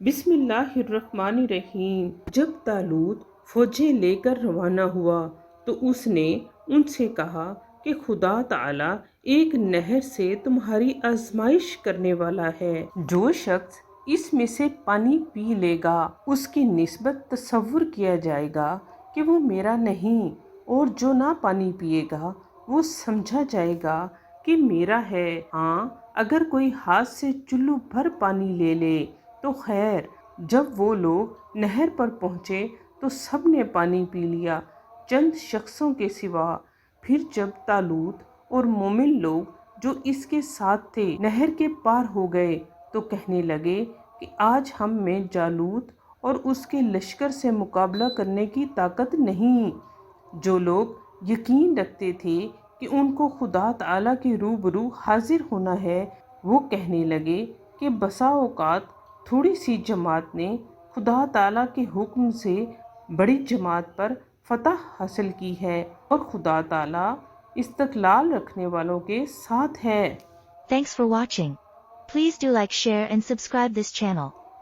بسم اللہ الرحمن الرحیم۔ جب طالوت فوجیں لے کر روانہ ہوا تو اس نے ان سے کہا کہ خدا تعالی ایک نہر سے تمہاری آزمائش کرنے والا ہے۔ جو شخص اس میں سے پانی پی لے گا اس کی نسبت تصور کیا جائے گا کہ وہ میرا نہیں، اور جو نہ پانی پیے گا وہ سمجھا جائے گا کہ میرا ہے۔ ہاں، اگر کوئی ہاتھ سے چلو بھر پانی لے لے تو خیر۔ جب وہ لوگ نہر پر پہنچے تو سب نے پانی پی لیا چند شخصوں کے سوا۔ پھر جب طالوت اور مومن لوگ جو اس کے ساتھ تھے نہر کے پار ہو گئے تو کہنے لگے کہ آج ہم میں جالوت اور اس کے لشکر سے مقابلہ کرنے کی طاقت نہیں۔ جو لوگ یقین رکھتے تھے کہ ان کو خدا تعالیٰ کے روبرو حاضر ہونا ہے، وہ کہنے لگے کہ بسا اوقات تھوڑی سی جماعت نے خدا تعالیٰ کے حکم سے بڑی جماعت پر فتح حاصل کی ہے، اور خدا تعالیٰ استقلال رکھنے والوں کے ساتھ ہے۔ Thanks for watching. Please do like, share and subscribe this channel.